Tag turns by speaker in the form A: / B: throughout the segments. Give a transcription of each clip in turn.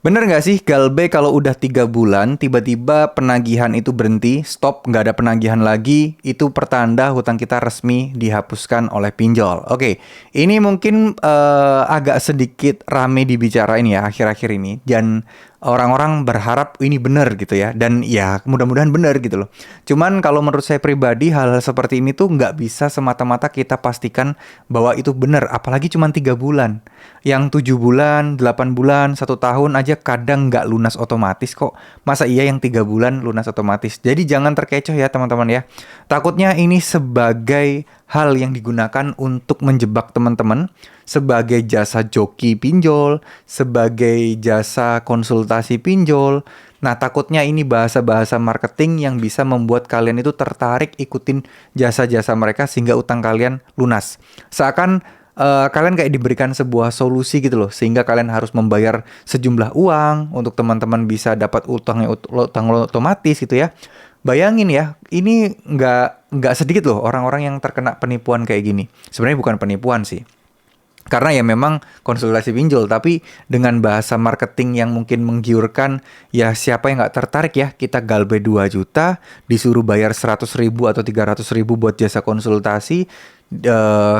A: Bener nggak sih, Galbe kalau udah 3 bulan, tiba-tiba penagihan itu berhenti, stop, nggak ada penagihan lagi, itu pertanda hutang kita resmi dihapuskan oleh pinjol. Oke, ini mungkin agak sedikit rame dibicarain ya akhir-akhir ini, dan orang-orang berharap ini bener gitu ya, dan ya mudah-mudahan bener gitu loh. Cuman kalau menurut saya pribadi, hal-hal seperti ini tuh nggak bisa semata-mata kita pastikan bahwa itu bener, apalagi cuma 3 bulan. Yang 7 bulan, 8 bulan, 1 tahun aja kadang nggak lunas otomatis kok. Masa iya yang 3 bulan lunas otomatis? Jadi jangan terkecoh ya teman-teman ya. Takutnya ini sebagai hal yang digunakan untuk menjebak teman-teman sebagai jasa joki pinjol, sebagai jasa konsultasi pinjol. Nah, takutnya ini bahasa-bahasa marketing yang bisa membuat kalian itu tertarik ikutin jasa-jasa mereka sehingga utang kalian lunas. Seakan kalian kayak diberikan sebuah solusi gitu loh, sehingga kalian harus membayar sejumlah uang untuk teman-teman bisa dapat utang otomatis gitu ya. Bayangin ya, ini nggak sedikit loh orang-orang yang terkena penipuan kayak gini. Sebenarnya bukan penipuan sih. Karena ya memang konsultasi pinjol, tapi dengan bahasa marketing yang mungkin menggiurkan, ya siapa yang nggak tertarik ya, kita galbe 2 juta, disuruh bayar 100 ribu atau 300 ribu buat jasa konsultasi,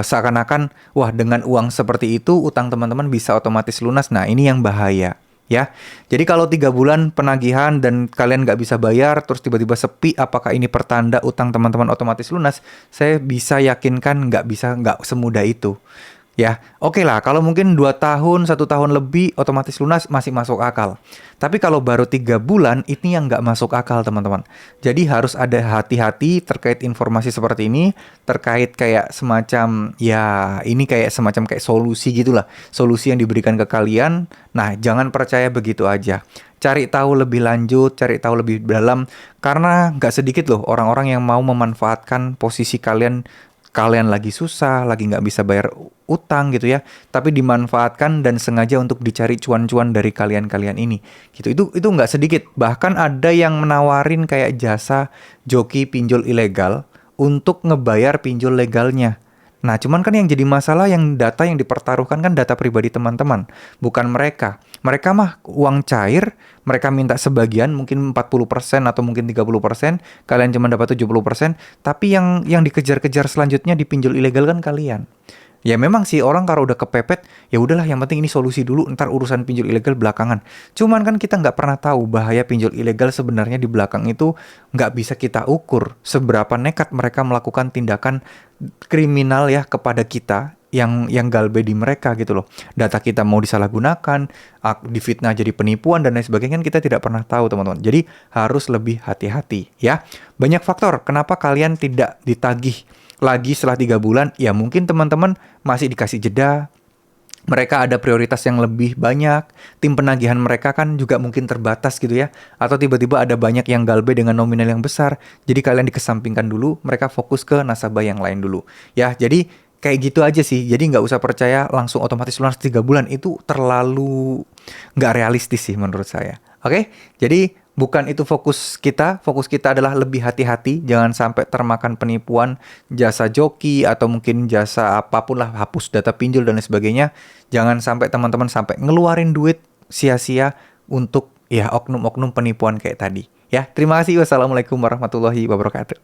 A: seakan-akan, wah dengan uang seperti itu, utang teman-teman bisa otomatis lunas. Nah ini yang bahaya. Ya, jadi kalau 3 bulan penagihan dan kalian nggak bisa bayar, terus tiba-tiba sepi, apakah ini pertanda utang teman-teman otomatis lunas? Saya bisa yakinkan nggak semudah itu. Ya, oke lah. Kalau mungkin 2 tahun, 1 tahun lebih, otomatis lunas masih masuk akal. Tapi kalau baru 3 bulan, ini yang nggak masuk akal, teman-teman. Jadi harus ada hati-hati terkait informasi seperti ini, terkait kayak semacam, ya ini kayak semacam kayak solusi gitulah. Solusi yang diberikan ke kalian. Nah, jangan percaya begitu aja. Cari tahu lebih lanjut, cari tahu lebih dalam. Karena nggak sedikit loh orang-orang yang mau memanfaatkan posisi kalian. Kalian lagi susah, lagi nggak bisa bayar utang gitu ya, tapi dimanfaatkan dan sengaja untuk dicari cuan-cuan dari kalian-kalian ini. Gitu. Itu nggak sedikit. Bahkan ada yang menawarin kayak jasa joki pinjol ilegal untuk ngebayar pinjol legalnya. Nah, cuman kan yang jadi masalah yang data yang dipertaruhkan kan data pribadi teman-teman, bukan mereka. Mereka mah uang cair, mereka minta sebagian mungkin 40% atau mungkin 30%, kalian cuma dapat 70%, tapi yang dikejar-kejar selanjutnya di pinjol ilegal kan kalian. Ya memang sih orang kalau udah kepepet, ya udahlah yang penting ini solusi dulu, ntar urusan pinjol ilegal belakangan. Cuman kan kita nggak pernah tahu bahaya pinjol ilegal sebenarnya di belakang itu nggak bisa kita ukur seberapa nekat mereka melakukan tindakan kriminal ya kepada kita yang galbe di mereka gitu loh. Data kita mau disalahgunakan, difitnah jadi penipuan dan lain sebagainya kan kita tidak pernah tahu teman-teman. Jadi harus lebih hati-hati ya. Banyak faktor kenapa kalian tidak ditagih lagi setelah 3 bulan, ya mungkin teman-teman masih dikasih jeda, mereka ada prioritas yang lebih banyak, tim penagihan mereka kan juga mungkin terbatas gitu ya, atau tiba-tiba ada banyak yang galbe dengan nominal yang besar, jadi kalian dikesampingkan dulu, mereka fokus ke nasabah yang lain dulu. Ya, jadi kayak gitu aja sih, jadi nggak usah percaya langsung otomatis lunas 3 bulan, itu terlalu nggak realistis sih menurut saya. Oke, jadi bukan itu fokus kita adalah lebih hati-hati, jangan sampai termakan penipuan jasa joki atau mungkin jasa apapun lah, hapus data pinjol dan lain sebagainya. Jangan sampai teman-teman sampai ngeluarin duit sia-sia untuk ya oknum-oknum penipuan kayak tadi. Ya, terima kasih. Wassalamualaikum warahmatullahi wabarakatuh.